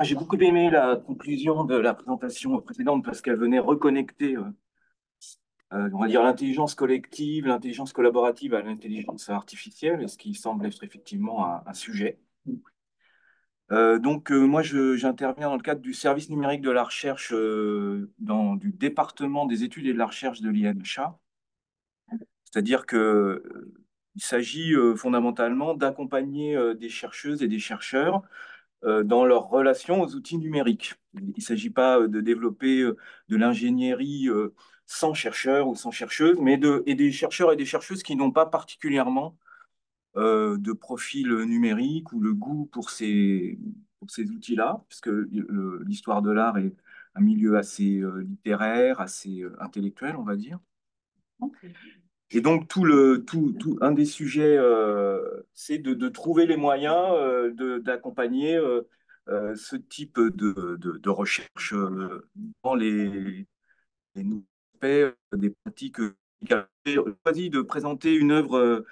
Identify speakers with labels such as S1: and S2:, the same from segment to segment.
S1: J'ai beaucoup aimé la conclusion de la présentation précédente parce qu'elle venait reconnecter, on va dire, l'intelligence collective, l'intelligence collaborative à l'intelligence artificielle, ce qui semble être effectivement un sujet. Moi, j'interviens dans le cadre du service numérique de la recherche du département des études et de la recherche de l'INHA. C'est-à-dire il s'agit fondamentalement d'accompagner des chercheuses et des chercheurs dans leur relation aux outils numériques. Il ne s'agit pas de développer de l'ingénierie sans chercheurs ou sans chercheuses, mais et des chercheurs et des chercheuses qui n'ont pas particulièrement de profil numérique ou le goût pour ces outils-là, puisque l'histoire de l'art est un milieu assez littéraire, assez intellectuel, on va dire. Et donc, un des sujets, c'est de trouver les moyens d'accompagner ce type de recherche dans les nouveaux aspects des pratiques. J'ai choisi de présenter œuvre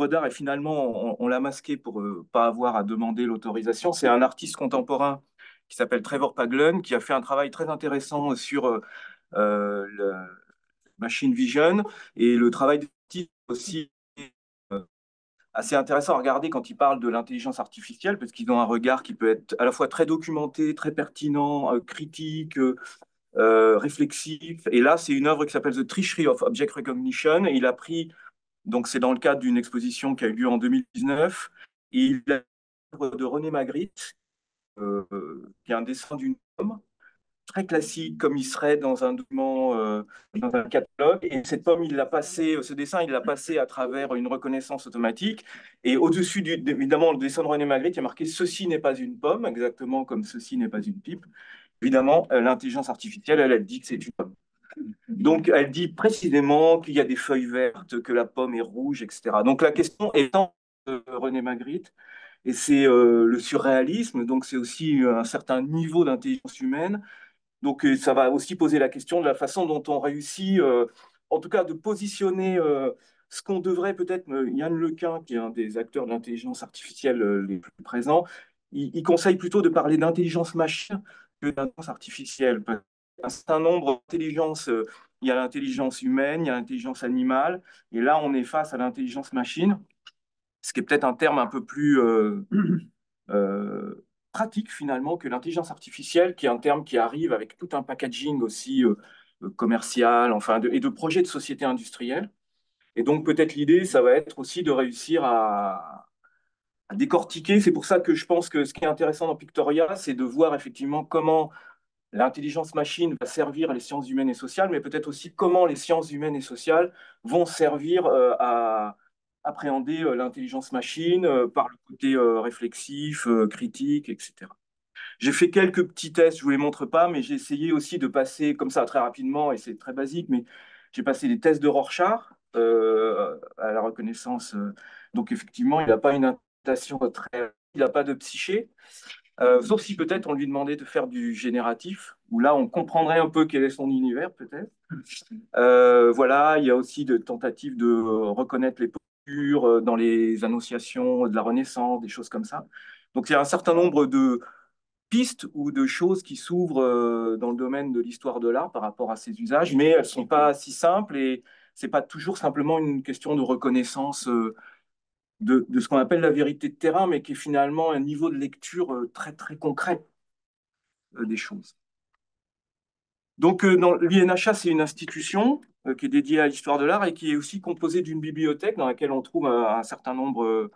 S1: d'art et finalement, on l'a masqué pour pas avoir à demander l'autorisation. C'est un artiste contemporain qui s'appelle Trevor Paglen, qui a fait un travail très intéressant sur le machine vision et le travail d'artiste aussi assez intéressant à regarder quand ils parlent de l'intelligence artificielle, parce qu'ils ont un regard qui peut être à la fois très documenté, très pertinent, critique, réflexif. Et là, c'est une œuvre qui s'appelle The Treasury of Object Recognition. Et il a pris, donc c'est dans le cadre d'une exposition qui a eu lieu en 2019, et il a l'œuvre de René Magritte, qui est un dessin d'une pomme très classique, comme il serait dans un document, dans un catalogue. Et cette pomme, ce dessin, il l'a passé à travers une reconnaissance automatique. Et au-dessus, évidemment, le dessin de René Magritte, il y a marqué «Ceci n'est pas une pomme», exactement comme «Ceci n'est pas une pipe». Évidemment, l'intelligence artificielle, elle dit que c'est une pomme. Donc, elle dit précisément qu'il y a des feuilles vertes, que la pomme est rouge, etc. Donc, la question étant René Magritte, et c'est le surréalisme, donc c'est aussi un certain niveau d'intelligence humaine. Donc, ça va aussi poser la question de la façon dont on réussit, en tout cas, de positionner ce qu'on devrait peut-être. Yann Lequin, qui est un des acteurs de l'intelligence artificielle les plus présents, il conseille plutôt de parler d'intelligence machine que d'intelligence artificielle. Parce qu'il y a un certain nombre d'intelligences. Il y a l'intelligence humaine, il y a l'intelligence animale, et là, on est face à l'intelligence machine, ce qui est peut-être un terme un peu plus pratique finalement que l'intelligence artificielle, qui est un terme qui arrive avec tout un packaging aussi commercial, enfin, et de projets de société industrielle. Et donc peut-être l'idée, ça va être aussi de réussir à décortiquer. C'est pour ça que je pense que ce qui est intéressant dans Pictoria, c'est de voir effectivement comment l'intelligence machine va servir les sciences humaines et sociales, mais peut-être aussi comment les sciences humaines et sociales vont servir à appréhender l'intelligence machine par le côté réflexif, critique, etc. J'ai fait quelques petits tests, je ne vous les montre pas, mais j'ai essayé aussi de passer comme ça très rapidement, et c'est très basique, mais j'ai passé des tests de Rorschach à la reconnaissance. Donc effectivement, il n'a pas une interprétation très... Il n'a pas de psyché, sauf si peut-être on lui demandait de faire du génératif, où là on comprendrait un peu quel est son univers peut-être. Voilà, il y a aussi de tentatives de reconnaître les postures dans les annonciations de la Renaissance, des choses comme ça. Donc il y a un certain nombre de pistes ou de choses qui s'ouvrent dans le domaine de l'histoire de l'art par rapport à ces usages, mais elles ne sont pas si simples et c'est pas toujours simplement une question de reconnaissance de ce qu'on appelle la vérité de terrain, mais qui est finalement un niveau de lecture très très concret des choses. Donc, dans l'INHA, c'est une institution qui est dédiée à l'histoire de l'art et qui est aussi composée d'une bibliothèque dans laquelle on trouve un certain nombre,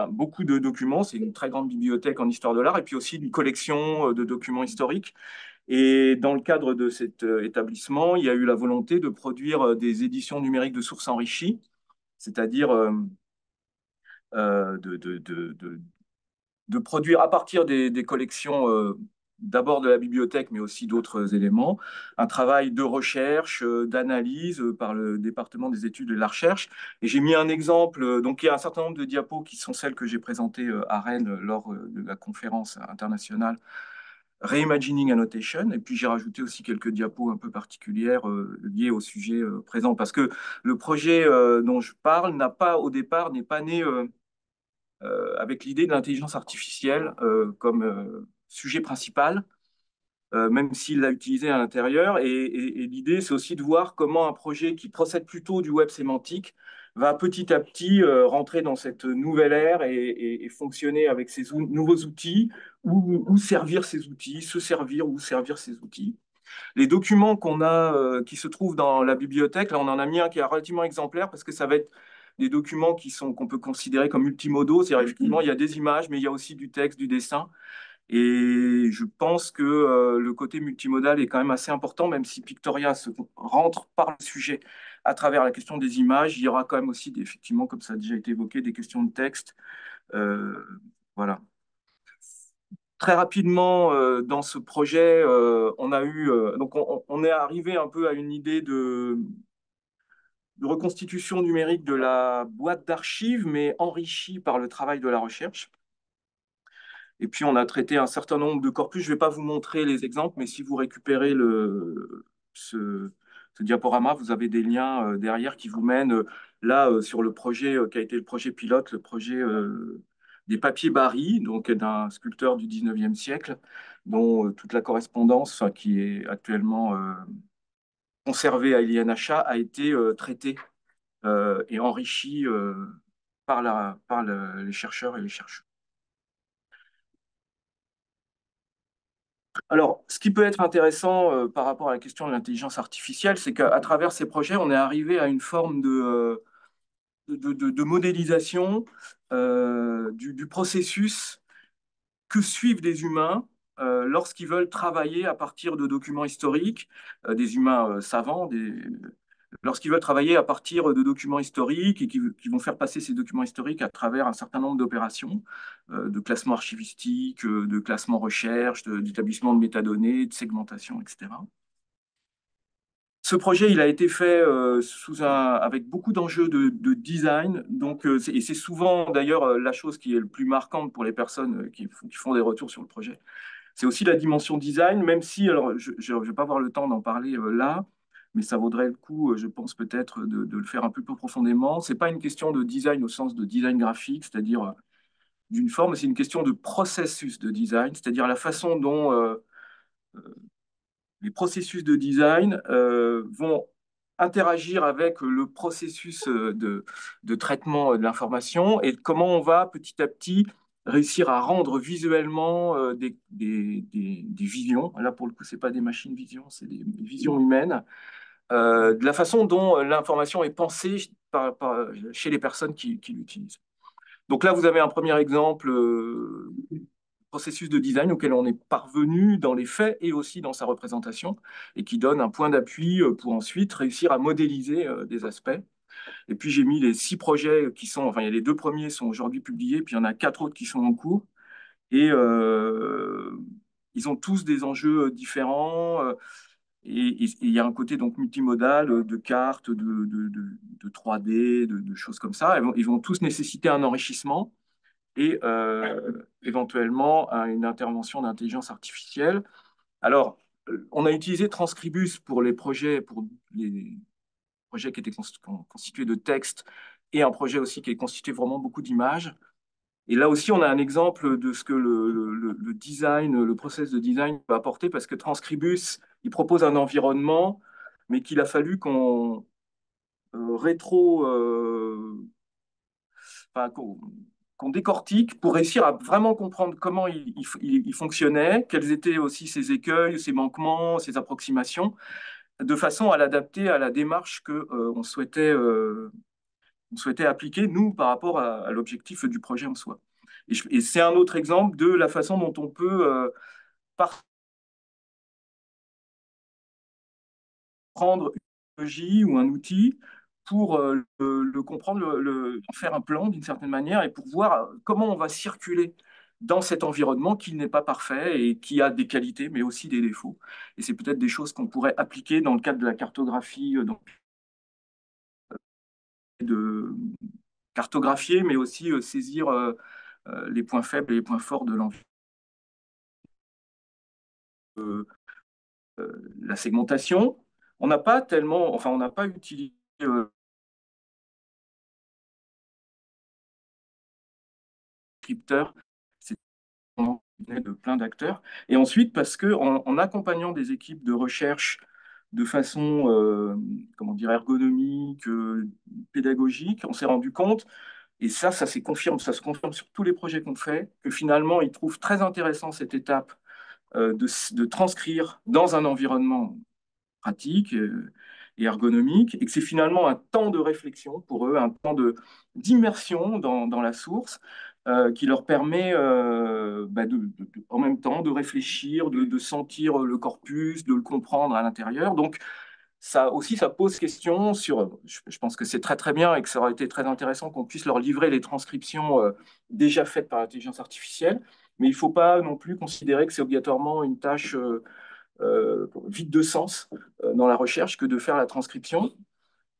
S1: beaucoup de documents. C'est une très grande bibliothèque en histoire de l'art et puis aussi une collection de documents historiques. Et dans le cadre de cet établissement, il y a eu la volonté de produire des éditions numériques de sources enrichies, c'est-à-dire de produire à partir des collections, d'abord de la bibliothèque, mais aussi d'autres éléments, un travail de recherche, d'analyse par le département des études et de la recherche. Et j'ai mis un exemple, donc il y a un certain nombre de diapos qui sont celles que j'ai présentées à Rennes lors de la conférence internationale Reimagining Annotation, et puis j'ai rajouté aussi quelques diapos un peu particulières liées au sujet présent, parce que le projet dont je parle n'a pas, au départ, n'est pas né avec l'idée de l'intelligence artificielle comme sujet principal, même s'il l'a utilisé à l'intérieur. Et l'idée, c'est aussi de voir comment un projet qui procède plutôt du web sémantique va petit à petit rentrer dans cette nouvelle ère et fonctionner avec ces nouveaux outils ou servir ces outils, se servir ou servir ces outils. Les documents qu'on a, qui se trouvent dans la bibliothèque, là, on en a mis un qui est relativement exemplaire parce que ça va être des documents qu'on peut considérer comme multimodaux. C'est-à-dire, effectivement, il y a des images, mais il y a aussi du texte, du dessin. Et je pense que le côté multimodal est quand même assez important, même si Pictoria rentre par le sujet à travers la question des images. Il y aura quand même aussi, effectivement, comme ça a déjà été évoqué, des questions de texte. Euh, voilà. Très rapidement, dans ce projet, on a eu, donc on est arrivé un peu à une idée de reconstitution numérique de la boîte d'archives, mais enrichie par le travail de la recherche. Et puis, on a traité un certain nombre de corpus. Je ne vais pas vous montrer les exemples, mais si vous récupérez ce diaporama, vous avez des liens derrière qui vous mènent là sur le projet qui a été le projet pilote, le projet des papiers Barry, donc d'un sculpteur du 19e siècle, dont toute la correspondance qui est actuellement conservée à l'INHA a été traitée et enrichie par les chercheurs et les chercheurs. Alors, ce qui peut être intéressant par rapport à la question de l'intelligence artificielle, c'est qu'à travers ces projets, on est arrivé à une forme de modélisation du processus que suivent des humains lorsqu'ils veulent travailler à partir de documents historiques, des humains savants, lorsqu'ils veulent travailler à partir de documents historiques et qui vont faire passer ces documents historiques à travers un certain nombre d'opérations, de classement archivistique, de classement recherche, d'établissement de métadonnées, de segmentation, etc. Ce projet, il a été fait avec beaucoup d'enjeux de design. Donc, et c'est souvent d'ailleurs la chose qui est le plus marquante pour les personnes qui font des retours sur le projet. C'est aussi la dimension design, même si, alors je ne vais pas avoir le temps d'en parler là, mais ça vaudrait le coup, je pense peut-être, de le faire un peu plus profondément. Ce n'est pas une question de design au sens de design graphique, c'est-à-dire d'une forme, c'est une question de processus de design, c'est-à-dire la façon dont les processus de design vont interagir avec le processus de traitement de l'information et comment on va petit à petit réussir à rendre visuellement des visions. Là, pour le coup, ce n'est pas des machines vision, c'est des visions humaines, de la façon dont l'information est pensée chez les personnes qui l'utilisent. Donc là, vous avez un premier exemple processus de design auquel on est parvenu dans les faits et aussi dans sa représentation et qui donne un point d'appui pour ensuite réussir à modéliser des aspects. Et puis j'ai mis les 6 projets qui sont, enfin il y a les 2 premiers sont aujourd'hui publiés, puis il y en a 4 autres qui sont en cours. Et ils ont tous des enjeux différents. Et il y a un côté donc multimodal de cartes, de 3D, de choses comme ça. Ils vont tous nécessiter un enrichissement et éventuellement à une intervention d'intelligence artificielle. Alors, on a utilisé Transcribus pour les projets qui étaient constitués de textes et un projet aussi qui est constitué vraiment beaucoup d'images. Et là aussi, on a un exemple de ce que le design, le process de design peut apporter parce que Transcribus, il propose un environnement, mais qu'il a fallu qu'on rétro, enfin, qu'on décortique pour réussir à vraiment comprendre comment il fonctionnait, quels étaient aussi ses écueils, ses manquements, ses approximations, de façon à l'adapter à la démarche que on souhaitait appliquer, nous, par rapport à l'objectif du projet en soi. Et c'est un autre exemple de la façon dont on peut prendre une technologie ou un outil pour le comprendre, en faire un plan d'une certaine manière et pour voir comment on va circuler dans cet environnement qui n'est pas parfait et qui a des qualités mais aussi des défauts. Et c'est peut-être des choses qu'on pourrait appliquer dans le cadre de la cartographie, donc de cartographier, mais aussi saisir les points faibles et les points forts de l'environnement. La segmentation, on n'a pas tellement, enfin, on n'a pas utilisé scripteur, c'est de plein d'acteurs. Et ensuite, parce que en accompagnant des équipes de recherche de façon, comment dire, ergonomique, pédagogique, on s'est rendu compte, et ça s'est confirme, ça se confirme sur tous les projets qu'on fait, que finalement, ils trouvent très intéressant cette étape de transcrire dans un environnement pratique et ergonomique, et que c'est finalement un temps de réflexion pour eux, un temps d'immersion dans la source qui leur permet en même temps de réfléchir, de sentir le corpus, de le comprendre à l'intérieur. Donc, ça aussi, ça pose question sur, je pense que c'est très très bien et que ça aurait été très intéressant qu'on puisse leur livrer les transcriptions déjà faites par l'intelligence artificielle, mais il ne faut pas non plus considérer que c'est obligatoirement une tâche vide de sens dans la recherche que de faire la transcription.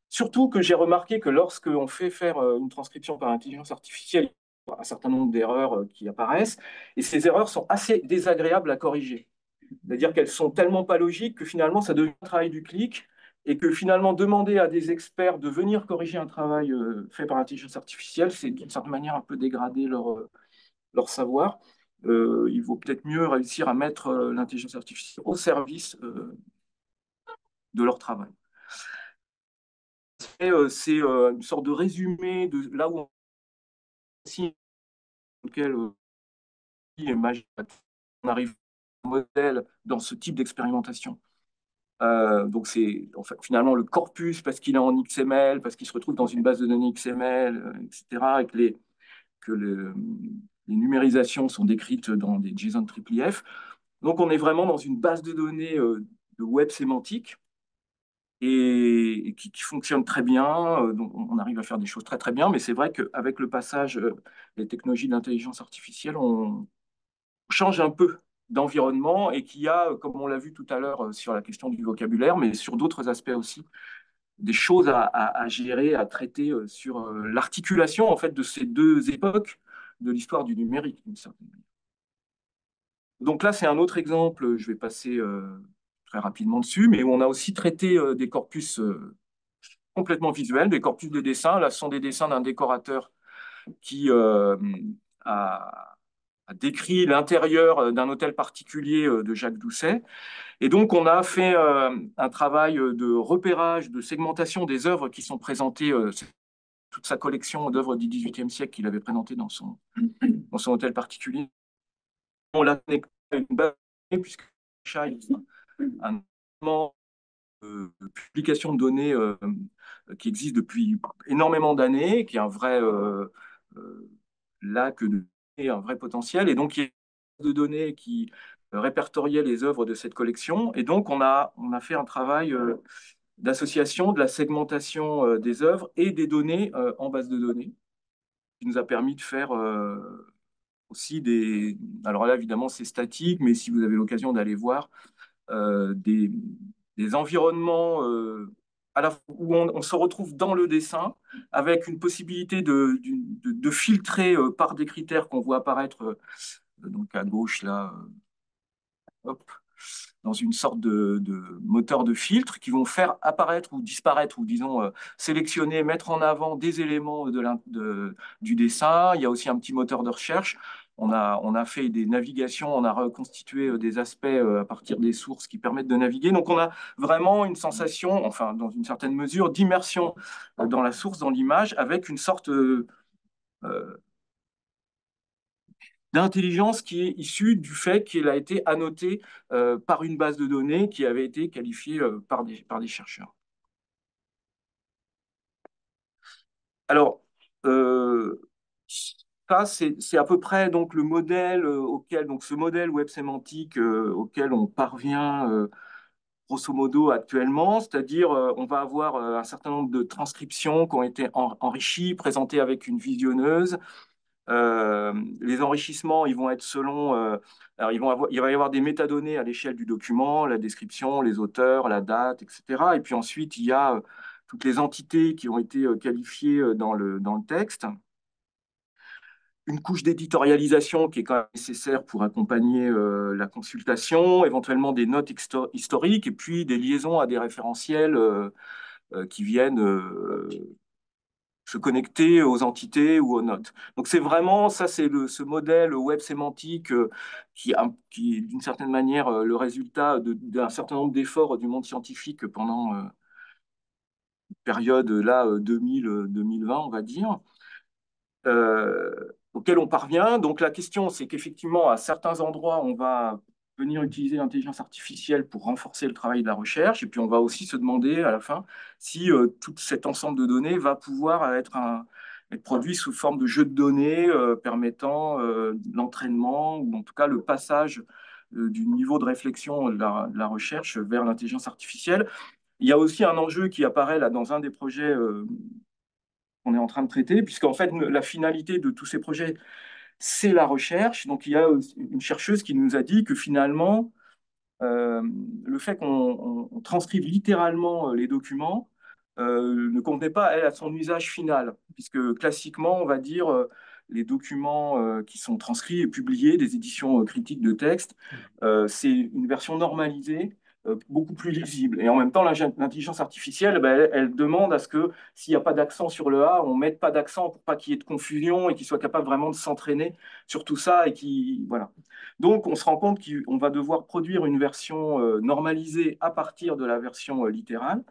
S1: Surtout que j'ai remarqué que lorsqu'on fait faire une transcription par intelligence artificielle, il y a un certain nombre d'erreurs qui apparaissent, et ces erreurs sont assez désagréables à corriger. C'est-à-dire qu'elles sont tellement pas logiques que finalement, ça devient un travail du clic, et que finalement, demander à des experts de venir corriger un travail fait par intelligence artificielle, c'est d'une certaine manière un peu dégrader leur savoir. Il vaut peut-être mieux réussir à mettre l'intelligence artificielle au service de leur travail. C'est une sorte de résumé de là où on arrive au modèle dans ce type d'expérimentation. Donc c'est en fait, finalement le corpus parce qu'il est en XML, parce qu'il se retrouve dans une base de données XML, etc., et les numérisations sont décrites dans des JSON IIIF. Donc on est vraiment dans une base de données de web sémantique et qui fonctionne très bien. Donc on arrive à faire des choses très très bien, mais c'est vrai qu'avec le passage des technologies d'intelligence artificielle, on change un peu d'environnement et qu'il y a, comme on l'a vu tout à l'heure sur la question du vocabulaire, mais sur d'autres aspects aussi, des choses à gérer, à traiter sur l'articulation en fait de ces deux époques de l'histoire du numérique, d'une certaine manière. Donc là, c'est un autre exemple, je vais passer très rapidement dessus, mais où on a aussi traité des corpus complètement visuels, des corpus de dessin. Là, ce sont des dessins d'un décorateur qui a, a décrit l'intérieur d'un hôtel particulier de Jacques Doucet. Et donc, on a fait un travail de repérage, de segmentation des œuvres qui sont présentées, toute sa collection d'œuvres du XVIIIe siècle qu'il avait présentées dans son hôtel particulier. On l'a connecté à une base de données, puisque un moment de publication de données qui existe depuis énormément d'années, qui est un vrai lac de données, un vrai potentiel. Et donc, il y a de données qui répertoriait les œuvres de cette collection. Et donc, on a fait un travail d'association de la segmentation des œuvres et des données en base de données, qui nous a permis de faire aussi des... Alors là, évidemment, c'est statique, mais si vous avez l'occasion d'aller voir euh, des, des environnements où on se retrouve dans le dessin, avec une possibilité de filtrer par des critères qu'on voit apparaître donc à gauche, là, hop, dans une sorte de moteur de filtre qui vont faire apparaître ou disparaître, ou disons sélectionner, mettre en avant des éléments du dessin. Il y a aussi un petit moteur de recherche. On a fait des navigations, on a reconstitué des aspects à partir des sources qui permettent de naviguer. Donc on a vraiment une sensation, enfin dans une certaine mesure, d'immersion dans la source, dans l'image, avec une sorte d'intelligence qui est issue du fait qu'elle a été annotée par une base de données qui avait été qualifiée par des chercheurs. Alors, ça, c'est à peu près donc le modèle auquel, donc ce modèle web sémantique auquel on parvient grosso modo actuellement, c'est-à-dire on va avoir un certain nombre de transcriptions qui ont été enrichies, présentées avec une visionneuse. Les enrichissements, ils vont être selon. Alors, il va y avoir des métadonnées à l'échelle du document, la description, les auteurs, la date, etc. Et puis ensuite, il y a toutes les entités qui ont été qualifiées dans le texte. Une couche d'éditorialisation qui est quand même nécessaire pour accompagner la consultation, éventuellement des notes historiques et puis des liaisons à des référentiels qui viennent se connecter aux entités ou aux notes. Donc c'est vraiment, ça c'est ce modèle web sémantique qui est d'une certaine manière le résultat d'un certain nombre d'efforts du monde scientifique pendant une période là 2000-2020, on va dire, auquel on parvient. Donc la question, c'est qu'effectivement, à certains endroits, on va venir utiliser l'intelligence artificielle pour renforcer le travail de la recherche, et puis on va aussi se demander à la fin si tout cet ensemble de données va pouvoir être produit sous forme de jeu de données permettant l'entraînement, ou en tout cas le passage du niveau de réflexion de la recherche vers l'intelligence artificielle. Il y a aussi un enjeu qui apparaît là dans un des projets qu'on est en train de traiter, puisqu'en fait, la finalité de tous ces projets, c'est la recherche. Donc, il y a une chercheuse qui nous a dit que finalement, euh, le fait qu'on transcrive littéralement les documents ne convenait pas, elle, à son usage final, puisque classiquement, on va dire, les documents qui sont transcrits et publiés, des éditions critiques de texte, c'est une version normalisée, beaucoup plus lisible. Et en même temps, l'intelligence artificielle, ben, elle demande à ce que s'il n'y a pas d'accent sur le A, on ne mette pas d'accent pour pas qu'il y ait de confusion et qu'il soit capable vraiment de s'entraîner sur tout ça et qui, voilà. Donc, on se rend compte qu'on va devoir produire une version normalisée à partir de la version littérale.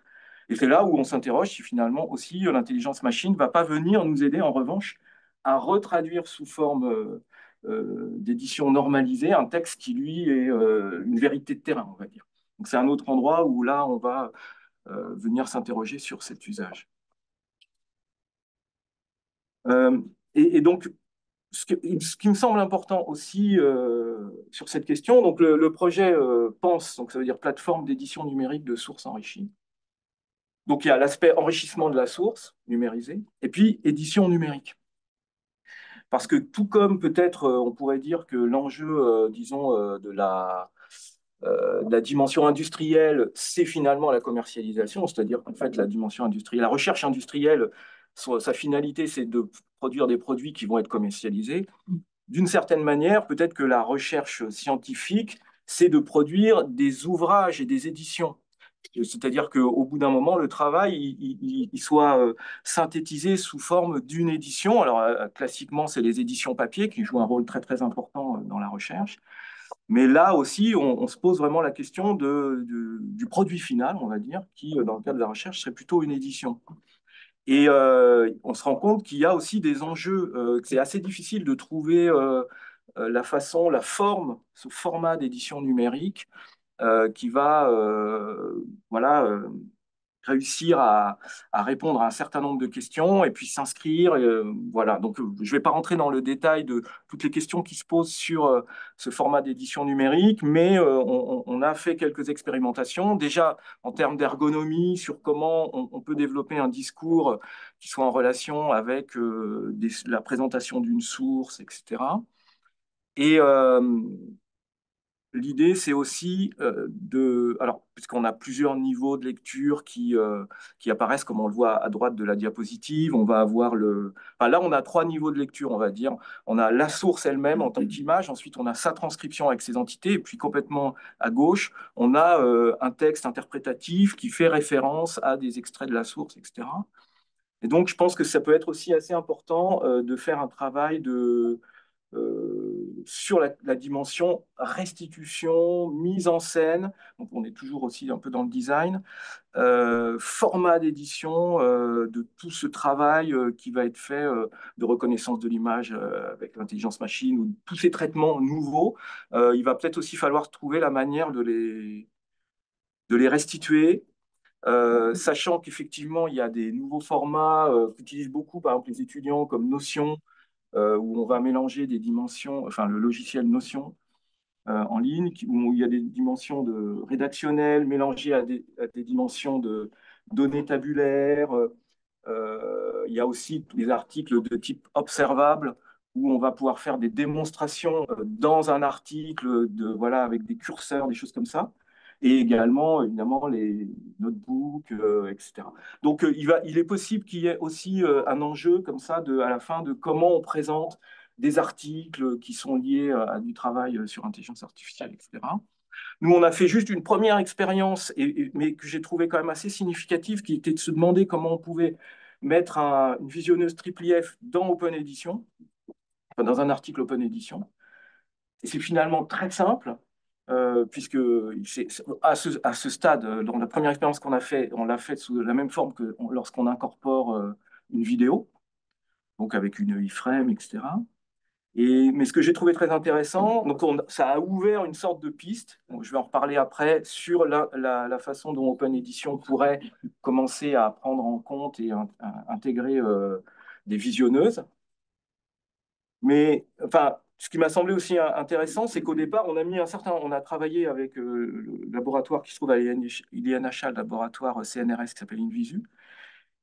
S1: Et c'est là où on s'interroge si finalement aussi l'intelligence machine ne va pas venir nous aider en revanche à retraduire sous forme d'édition normalisée un texte qui, lui, est une vérité de terrain, on va dire. Donc, c'est un autre endroit où là, on va venir s'interroger sur cet usage. Euh, et donc, ce qui me semble important aussi sur cette question, donc le projet pense, donc ça veut dire plateforme d'édition numérique de sources enrichies. Donc il y a l'aspect enrichissement de la source numérisée et puis édition numérique. Parce que tout comme peut-être on pourrait dire que l'enjeu, disons, de la dimension industrielle, c'est finalement la commercialisation, c'est-à-dire qu'en fait la dimension industrielle, la recherche industrielle, sa finalité, c'est de produire des produits qui vont être commercialisés. D'une certaine manière, peut-être que la recherche scientifique, c'est de produire des ouvrages et des éditions. C'est-à-dire qu'au bout d'un moment, le travail il soit synthétisé sous forme d'une édition. Alors, classiquement, c'est les éditions papier qui jouent un rôle très, très important dans la recherche. Mais là aussi, on se pose vraiment la question du produit final, on va dire, qui, dans le cadre de la recherche, serait plutôt une édition. Et on se rend compte qu'il y a aussi des enjeux, que c'est assez difficile de trouver la façon, la forme, ce format d'édition numérique qui va voilà, réussir à répondre à un certain nombre de questions et puis s'inscrire. Voilà. Donc, je ne vais pas rentrer dans le détail de toutes les questions qui se posent sur ce format d'édition numérique, mais on a fait quelques expérimentations. Déjà, en termes d'ergonomie, sur comment on peut développer un discours qui soit en relation avec la présentation d'une source, etc. Et l'idée, c'est aussi alors, puisqu'on a plusieurs niveaux de lecture qui apparaissent, comme on le voit à droite de la diapositive, on va avoir enfin, là, on a trois niveaux de lecture, on va dire. On a la source elle-même en tant qu'image, ensuite, on a sa transcription avec ses entités, et puis complètement à gauche, on a un texte interprétatif qui fait référence à des extraits de la source, etc. Et donc, je pense que ça peut être aussi assez important de faire un travail sur la dimension restitution, mise en scène, donc on est toujours aussi un peu dans le design, format d'édition de tout ce travail qui va être fait de reconnaissance de l'image avec l'intelligence machine ou tous ces traitements nouveaux. Il va peut-être aussi falloir trouver la manière de les restituer. Sachant qu'effectivement, il y a des nouveaux formats qu'utilisent beaucoup, par exemple, les étudiants comme Notion, où on va mélanger des dimensions, enfin le logiciel Notion en ligne, où il y a des dimensions rédactionnelles mélangées à des dimensions de données tabulaires. Il y a aussi des articles de type observable, où on va pouvoir faire des démonstrations dans un article, voilà, avec des curseurs, des choses comme ça. Et également, évidemment, les notebooks, etc. Donc, il est possible qu'il y ait aussi un enjeu comme ça, à la fin, de comment on présente des articles qui sont liés à du travail sur intelligence artificielle, etc. Nous, on a fait juste une première expérience, mais que j'ai trouvé quand même assez significative, qui était de se demander comment on pouvait mettre une visionneuse triple IF dans Open Edition, enfin, dans un article Open Edition. Et c'est finalement très simple, puisque à ce stade, dans la première expérience qu'on a fait, on l'a fait sous la même forme que lorsqu'on incorpore une vidéo, donc avec une iframe, etc. Mais ce que j'ai trouvé très intéressant, donc ça a ouvert une sorte de piste, donc je vais en reparler après, sur la façon dont Open Edition pourrait commencer à prendre en compte et à intégrer des visionneuses. Mais enfin, ce qui m'a semblé aussi intéressant, c'est qu'au départ, on a travaillé avec le laboratoire qui se trouve à l'INHA, le laboratoire CNRS qui s'appelle InVisu,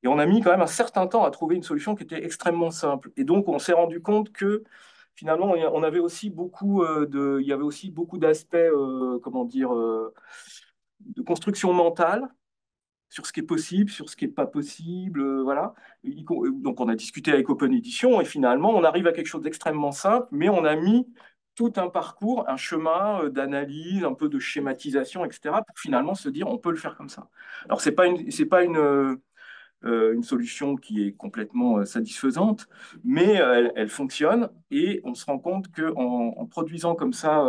S1: et on a mis quand même un certain temps à trouver une solution qui était extrêmement simple. Et donc, on s'est rendu compte que finalement, on avait aussi il y avait aussi beaucoup d'aspects, comment dire, de construction mentale sur ce qui est possible, sur ce qui n'est pas possible, voilà. Donc, on a discuté avec Open Edition et finalement, on arrive à quelque chose d'extrêmement simple, mais on a mis tout un parcours, un chemin d'analyse, un peu de schématisation, etc., pour finalement se dire, on peut le faire comme ça. Alors, c'est pas une solution qui est complètement satisfaisante, mais elle fonctionne et on se rend compte qu'en produisant comme ça,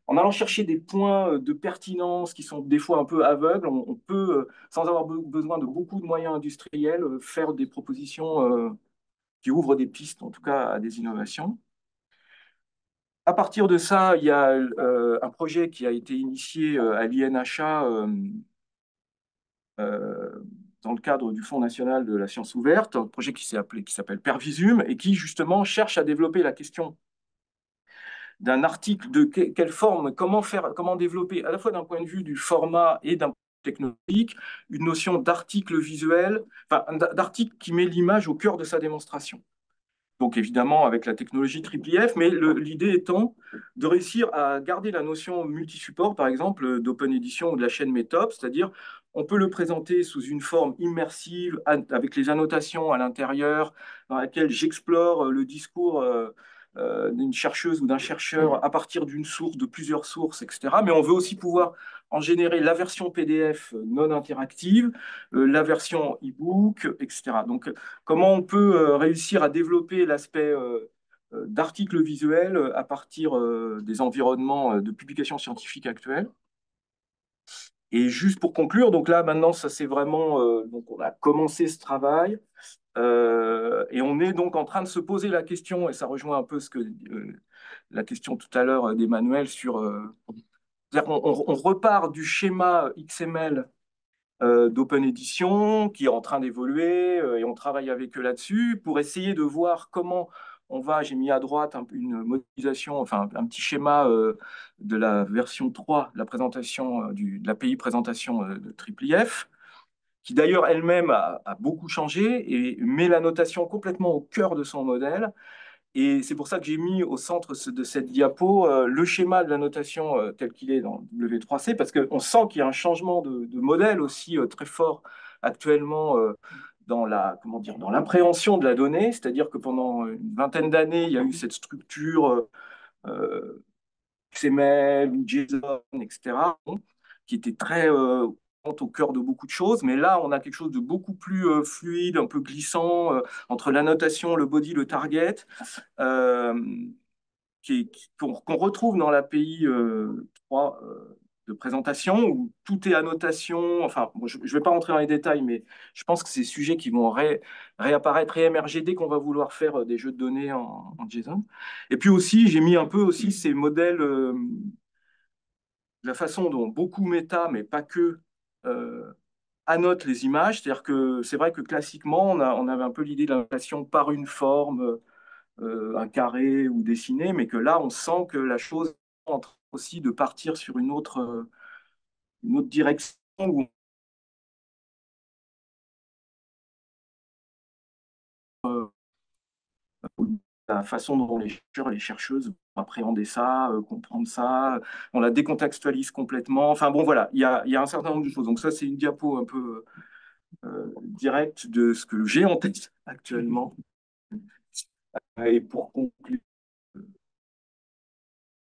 S1: en allant chercher des points de pertinence qui sont des fois un peu aveugles, on peut, sans avoir besoin de beaucoup de moyens industriels, faire des propositions qui ouvrent des pistes, en tout cas à des innovations. À partir de ça, il y a un projet qui a été initié à l'INHA euh, dans le cadre du Fonds national de la science ouverte, un projet qui s'appelle Pervisum et qui justement cherche à développer la question d'un article de quelle forme, comment développer à la fois d'un point de vue du format et d'un point de vue technologique une notion d'article visuel, enfin d'article qui met l'image au cœur de sa démonstration. Donc évidemment avec la technologie IIIF, mais l'idée étant de réussir à garder la notion multi-support, par exemple, d'Open Edition ou de la chaîne Metop, c'est-à-dire on peut le présenter sous une forme immersive, avec les annotations à l'intérieur, dans laquelle j'explore le discours d'une chercheuse ou d'un chercheur à partir d'une source, de plusieurs sources, etc. Mais on veut aussi pouvoir en générer la version PDF non interactive, la version e-book, etc. Donc, comment on peut réussir à développer l'aspect d'articles visuels à partir des environnements de publication scientifique actuels. Et juste pour conclure, donc là maintenant, ça c'est vraiment, donc on a commencé ce travail et on est donc en train de se poser la question, et ça rejoint un peu la question tout à l'heure d'Emmanuel sur, on repart du schéma XML d'Open Edition qui est en train d'évoluer et on travaille avec eux là-dessus pour essayer de voir comment j'ai mis à droite une modélisation, enfin un petit schéma de la version 3, la présentation de l'API présentation de IIIF, qui d'ailleurs elle-même a beaucoup changé et met la notation complètement au cœur de son modèle. Et c'est pour ça que j'ai mis au centre de cette diapo le schéma de la notation tel qu'il est dans W3C, parce qu'on sent qu'il y a un changement de modèle aussi très fort actuellement comment dire, dans l'appréhension de la donnée, c'est-à-dire que pendant une vingtaine d'années, il y a eu cette structure XML ou JSON, etc., qui était très au cœur de beaucoup de choses, mais là, on a quelque chose de beaucoup plus fluide, un peu glissant, entre la notation, le body, le target, euh, qu'on retrouve dans l'API 3 de présentation, où tout est annotation. Enfin, bon, je ne vais pas rentrer dans les détails, mais je pense que c'est des sujets qui vont réapparaître, réémerger dès qu'on va vouloir faire des jeux de données en JSON. Et puis aussi, j'ai mis un peu aussi ces modèles, la façon dont beaucoup méta, mais pas que, annotent les images. C'est-à-dire que c'est vrai que classiquement, on avait un peu l'idée de l'annotation par une forme, un carré ou dessiné, mais que là, on sent que la chose est en train aussi de partir sur une autre direction où la façon dont les chercheurs et les chercheuses vont appréhender ça, comprendre ça, on la décontextualise complètement. Enfin bon, voilà, il y a un certain nombre de choses. Donc ça, c'est une diapo un peu directe de ce que j'ai en tête actuellement. Et pour conclure,